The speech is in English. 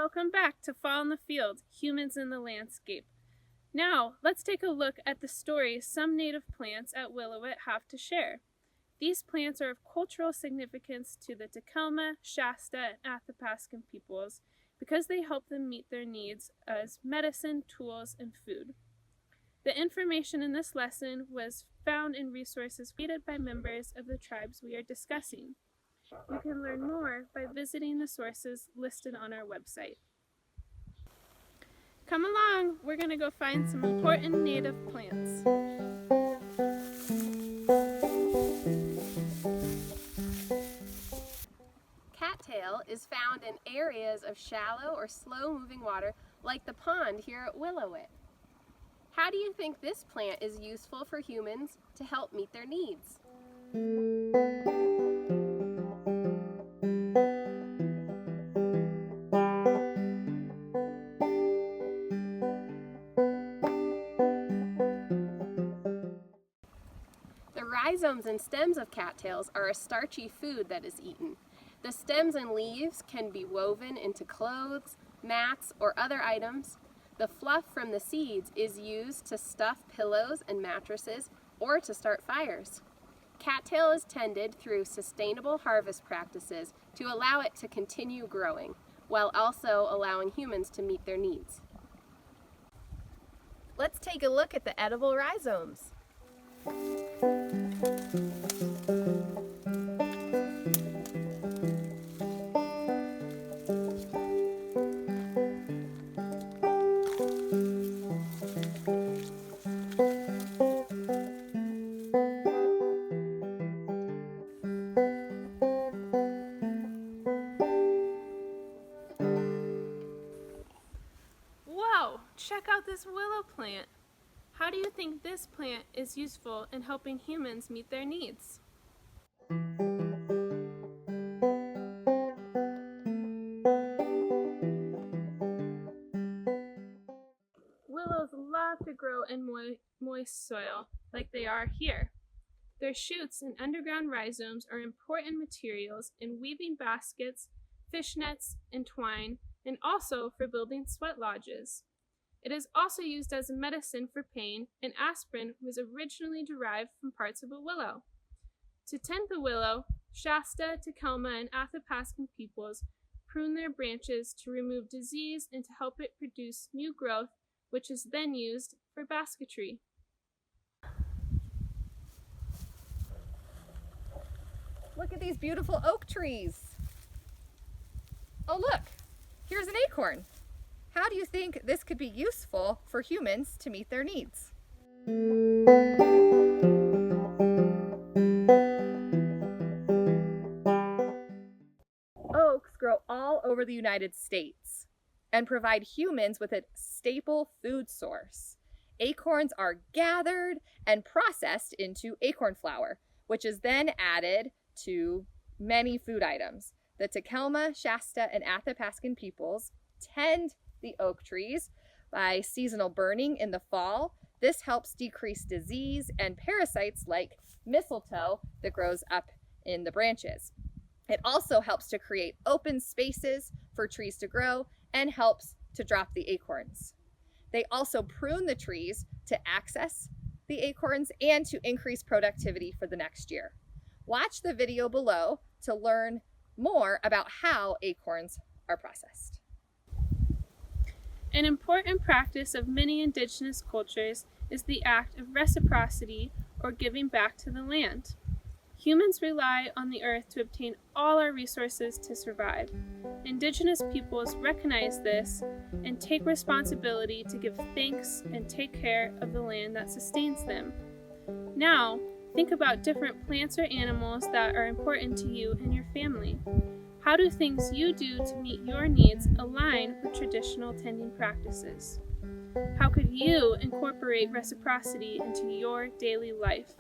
Welcome back to Fall in the Field, Humans in the Landscape. Now, let's take a look at the stories some native plants at Willow-it have to share. These plants are of cultural significance to the Takelma, Shasta, and Athapaskan peoples because they help them meet their needs as medicine, tools, and food. The information in this lesson was found in resources created by members of the tribes we are discussing. You can learn more by visiting the sources listed on our website. Come along, we're going to go find some important native plants. Cattail is found in areas of shallow or slow-moving water like the pond here at Willow-it. How do you think this plant is useful for humans to help meet their needs? The rhizomes and stems of cattails are a starchy food that is eaten. The stems and leaves can be woven into clothes, mats, or other items. The fluff from the seeds is used to stuff pillows and mattresses or to start fires. Cattail is tended through sustainable harvest practices to allow it to continue growing, while also allowing humans to meet their needs. Let's take a look at the edible rhizomes. Whoa! Check out this willow plant. How do you think this plant is useful in helping humans meet their needs? Willows love to grow in moist soil, like they are here. Their shoots and underground rhizomes are important materials in weaving baskets, fish nets, and twine, and also for building sweat lodges. It is also used as a medicine for pain, and aspirin was originally derived from parts of a willow. To tend the willow, Shasta, Takelma, and Athapaskan peoples prune their branches to remove disease and to help it produce new growth, which is then used for basketry. Look at these beautiful oak trees. Oh look, here's an acorn. How do you think this could be useful for humans to meet their needs? Oaks grow all over the United States and provide humans with a staple food source. Acorns are gathered and processed into acorn flour, which is then added to many food items. The Takelma, Shasta, and Athapaskan peoples tend the oak trees by seasonal burning in the fall. This helps decrease disease and parasites like mistletoe that grows up in the branches. It also helps to create open spaces for trees to grow and helps to drop the acorns. They also prune the trees to access the acorns and to increase productivity for the next year. Watch the video below to learn more about how acorns are processed. An important practice of many indigenous cultures is the act of reciprocity, or giving back to the land. Humans rely on the earth to obtain all our resources to survive. Indigenous peoples recognize this and take responsibility to give thanks and take care of the land that sustains them. Now, think about different plants or animals that are important to you and your family. How do things you do to meet your needs align with traditional tending practices? How could you incorporate reciprocity into your daily life?